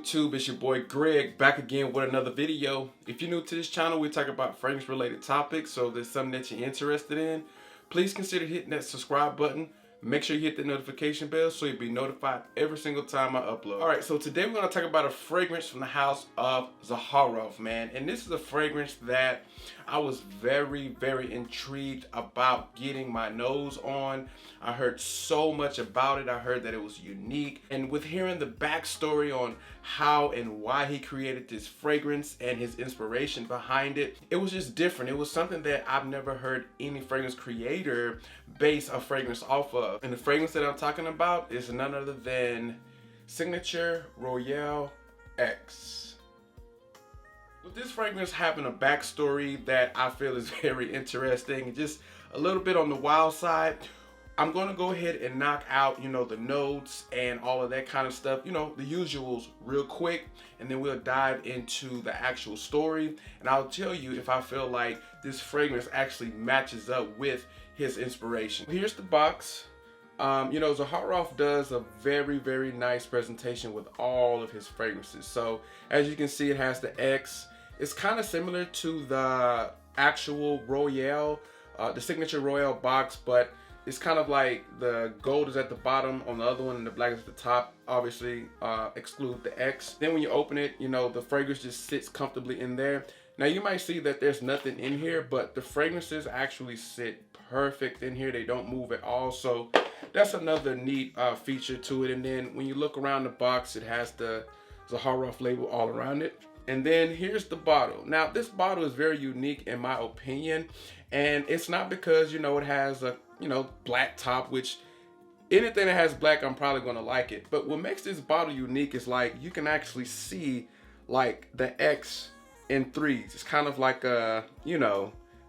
YouTube? It's your boy Greg back again with another video. If you're new to this channel, we talk about fragrance related topics, so if there's something that you're interested in, please consider hitting that subscribe button. Make sure you hit the notification bell so you'll be notified every single time I upload. Alright, so today we're going to talk about a fragrance from the house of Zaharoff, man. And this is a fragrance that I was very intrigued about getting my nose on. I heard so much about it. I heard that it was unique. And with hearing the backstory on how and why he created this fragrance and his inspiration behind it, it was just different. It was something that I've never heard any fragrance creator base a fragrance off of. And the fragrance that I'm talking about is none other than Signature Royale X. With this fragrance having a backstory that I feel is very interesting, just a little bit on the wild side, I'm going to go ahead and knock out, the notes and all of that kind of stuff, the usuals real quick, and then we'll dive into the actual story. And I'll tell you if I feel like this fragrance actually matches up with his inspiration. Here's the box. Zaharoff does a very nice presentation with all of his fragrances. So as you can see, it has the X. It's kind of similar to the actual Royale, the Signature Royale box, but it's kind of like the gold is at the bottom on the other one and the black is at the top. Obviously, exclude the X. Then when you open it, the fragrance just sits comfortably in there. Now you might see that there's nothing in here, but the fragrances actually sit perfect in here. They don't move at all. So that's another neat feature to it. And then when you look around the box, it has the Zaharoff label all around it. And then here's the bottle. Now this bottle is very unique in my opinion, and it's not because it has a black top, which anything that has black I'm probably gonna like it. But what makes this bottle unique is like you can actually see like the X in threes. It's kind of like a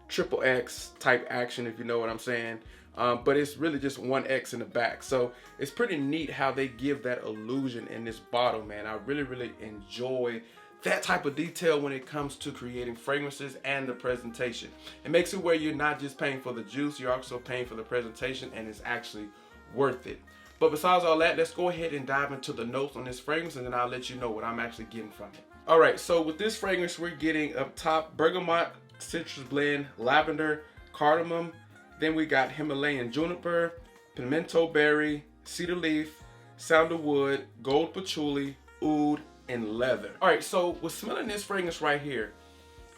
triple X type action, if you know what I'm saying. But it's really just one X in the back. So it's pretty neat how they give that illusion in this bottle, man. I really enjoy that type of detail when it comes to creating fragrances and the presentation. It makes it where you're not just paying for the juice, you're also paying for the presentation, and it's actually worth it. But besides all that, let's go ahead and dive into the notes on this fragrance, and then I'll let you know what I'm actually getting from it. All right, so with this fragrance, we're getting up top bergamot, citrus blend, lavender, cardamom. Then we got Himalayan juniper, pimento berry, cedar leaf, sandalwood, gold patchouli, oud, and leather. All right, so with smelling this fragrance right here,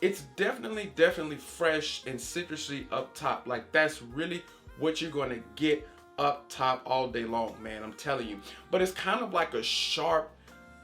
it's definitely fresh and citrusy up top. Like that's really what you're going to get up top all day long, man. I'm telling you. But it's kind of like a sharp,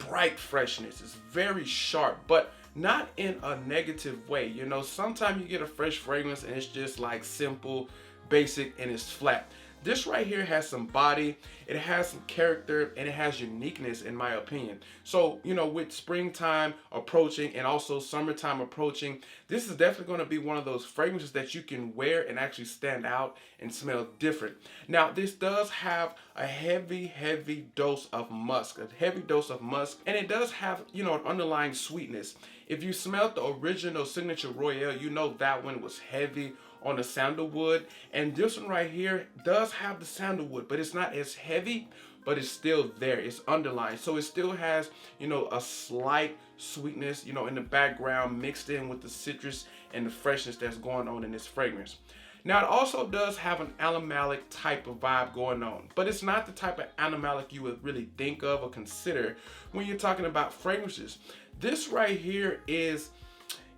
bright freshness. It's very sharp, but not in a negative way. Sometimes you get a fresh fragrance and it's just like simple, basic, and it's flat. This right here has some body, it has some character, and it has uniqueness in my opinion. So, with springtime approaching and also summertime approaching, this is definitely going to be one of those fragrances that you can wear and actually stand out and smell different. Now, this does have a heavy dose of musk, and it does have, an underlying sweetness. If you smelled the original Signature Royale, that one was heavy on the sandalwood, and this one right here does have the sandalwood, but it's not as heavy, but it's still there. It's underlined, so it still has a slight sweetness in the background mixed in with the citrus and the freshness that's going on in this fragrance. Now it also does have an animalic type of vibe going on, but it's not the type of animalic you would really think of or consider when you're talking about fragrances. This right here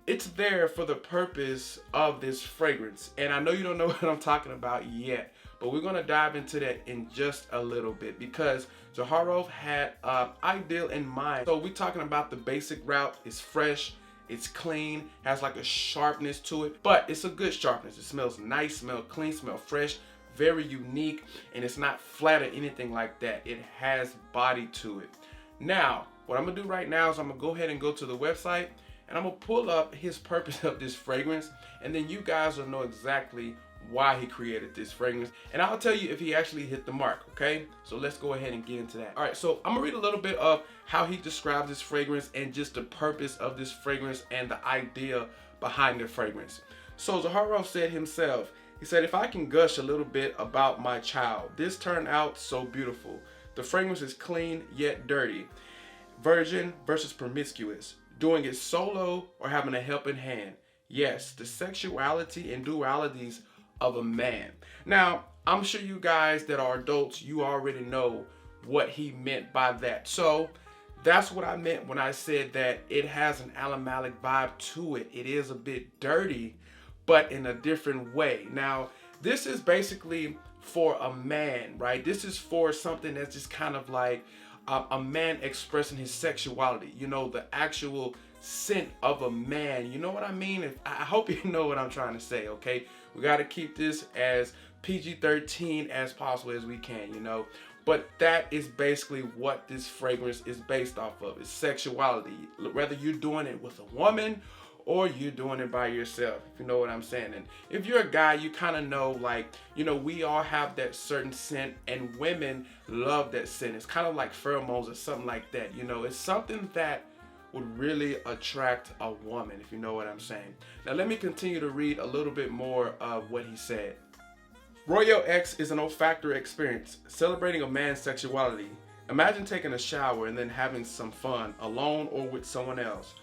it's there for the purpose of this fragrance. And I know you don't know what I'm talking about yet, but we're going to dive into that in just a little bit because Zaharoff had an ideal in mind. So we're talking about the basic route. It's fresh, it's clean, has like a sharpness to it, but it's a good sharpness. It smells nice, smells clean, smells fresh, very unique, and it's not flat or anything like that. It has body to it. Now, what I'm going to do right now is I'm going to go ahead and go to the website, and I'm going to pull up his purpose of this fragrance, and then you guys will know exactly why he created this fragrance. And I'll tell you if he actually hit the mark, okay? So let's go ahead and get into that. All right, so I'm going to read a little bit of how he describes this fragrance and just the purpose of this fragrance and the idea behind the fragrance. So Zaharoff said himself, he said, "If I can gush a little bit about my child, this turned out so beautiful. The fragrance is clean yet dirty. Virgin versus promiscuous. Doing it solo or having a helping hand. Yes, the sexuality and dualities of a man. Now, I'm sure you guys that are adults, you already know what he meant by that. So that's what I meant when I said that it has an animalic vibe to it. It is a bit dirty, but in a different way. Now, this is basically for a man, right? This is for something that's just kind of like a man expressing his sexuality. You know, the actual scent of a man. You know what I mean? I hope you know what I'm trying to say, okay? We got to keep this as PG-13 as possible as we can, you know? But that is basically what this fragrance is based off of. It's sexuality. Whether you're doing it with a woman or you're doing it by yourself, if you know what I'm saying. And if you're a guy, you kind of know, like, you know, we all have that certain scent, and women love that scent. It's kind of like pheromones or something like that. You know, it's something that would really attract a woman, if you know what I'm saying. Now, let me continue to read a little bit more of what he said. Royale X is an olfactory experience, celebrating a man's sexuality. Imagine taking a shower and then having some fun, alone or with someone else.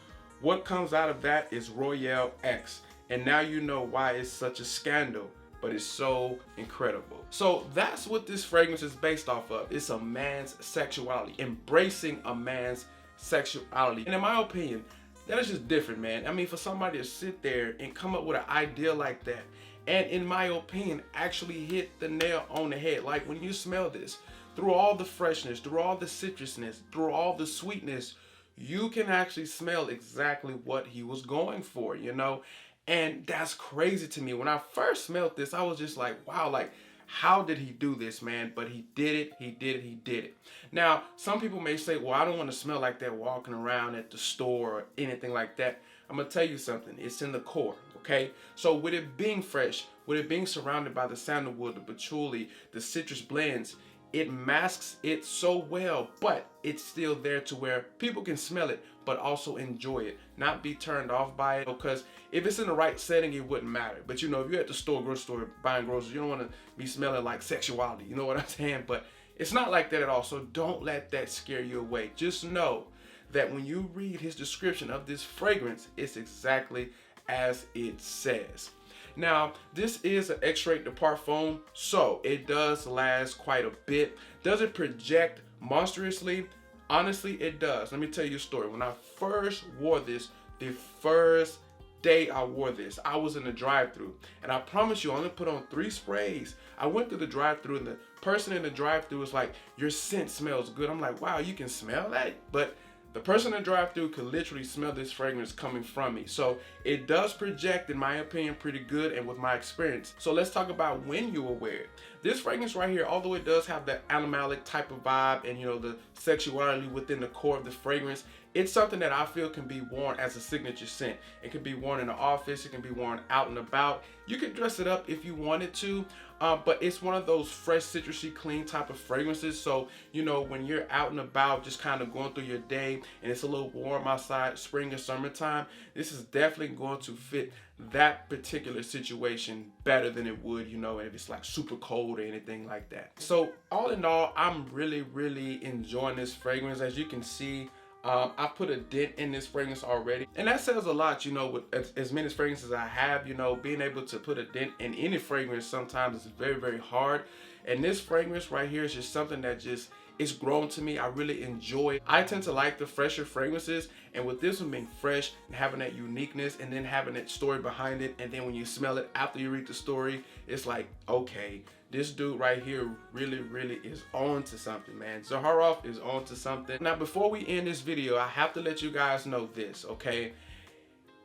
What comes out of that is Royale X, and now you know why it's such a scandal, but it's so incredible. So that's what this fragrance is based off of. It's a man's sexuality, embracing a man's sexuality. And in my opinion, that is just different, man. I mean, for somebody to sit there and come up with an idea like that, and in my opinion, actually hit the nail on the head. Like, when you smell this, through all the freshness, through all the citrusness, through all the sweetness, you can actually smell exactly what he was going for, you know? And that's crazy to me. When I first smelled this, I was just like, wow, like, how did he do this, man? But he did it, he did it, he did it. Now, some people may say, well, I don't want to smell like that walking around at the store or anything like that. I'm going to tell you something. It's in the core, okay? So with it being fresh, with it being surrounded by the sandalwood, the patchouli, the citrus blends, it masks it so well, but it's still there to where people can smell it, but also enjoy it, not be turned off by it. Because if it's in the right setting, it wouldn't matter. But you know, if you're at the store, grocery store, buying groceries, you don't want to be smelling like sexuality. You know what I'm saying? But it's not like that at all. So don't let that scare you away. Just know that when you read his description of this fragrance, it's exactly as it says. Now, this is an X-Rate de Parfum, so it does last quite a bit. Does it project monstrously? Honestly, it does. Let me tell you a story. When I first wore this, the first day I wore this, I was in the drive-thru, and I promise you, I only put on 3 sprays. I went through the drive-thru, and the person in the drive-thru was like, "Your scent smells good." I'm like, wow, you can smell that? But the person in the drive-thru could literally smell this fragrance coming from me. So it does project, in my opinion, pretty good, and with my experience. So let's talk about when you will wear it. This fragrance right here, although it does have that animalic type of vibe and, you know, the sexuality within the core of the fragrance, it's something that I feel can be worn as a signature scent. It can be worn in the office, it can be worn out and about. You can dress it up if you wanted to, but it's one of those fresh, citrusy, clean type of fragrances. So, you know, when you're out and about, just kind of going through your day, and it's a little warm outside, spring or summertime, this is definitely going to fit that particular situation better than it would, you know, if it's like super cold or anything like that. So all in all, I'm really enjoying this fragrance. As you can see, I put a dent in this fragrance already, and that says a lot, you know, with as many fragrances I have. You know, being able to put a dent in any fragrance sometimes is very hard, and this fragrance right here is just something that just, it's grown to me. I really enjoy it. I tend to like the fresher fragrances, and with this one being fresh and having that uniqueness and then having that story behind it, and then when you smell it after you read the story, it's like, okay, this dude right here really is on to something, man. Zaharoff is on to something. Now, before we end this video, I have to let you guys know this, okay?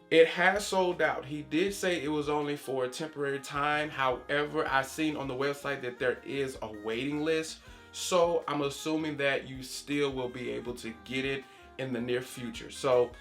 It has sold out. He did say it was only for a temporary time. However, I've seen on the website that there is a waiting list. So I'm assuming that you still will be able to get it in the near future. So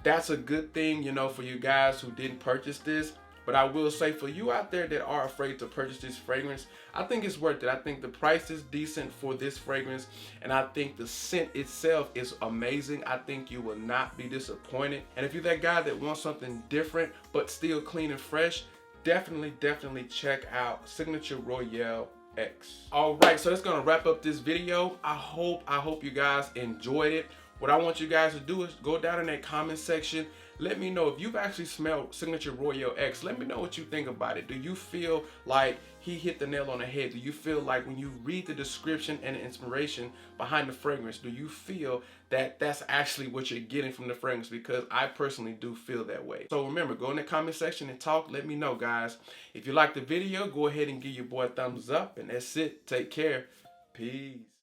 that's a good thing, you know, for you guys who didn't purchase this. But I will say, for you out there that are afraid to purchase this fragrance, I think it's worth it. I think the price is decent for this fragrance, and I think the scent itself is amazing. I think you will not be disappointed. And if you're that guy that wants something different but still clean and fresh, definitely check out Signature Royale X. All right, so that's gonna wrap up this video. I hope you guys enjoyed it. What I want you guys to do is go down in that comment section. Let me know if you've actually smelled Signature Royale X. Let me know what you think about it. Do you feel like he hit the nail on the head? Do you feel like when you read the description and the inspiration behind the fragrance, do you feel that that's actually what you're getting from the fragrance? Because I personally do feel that way. So remember, go in the comment section and talk. Let me know, guys. If you like the video, go ahead and give your boy a thumbs up. And that's it. Take care. Peace.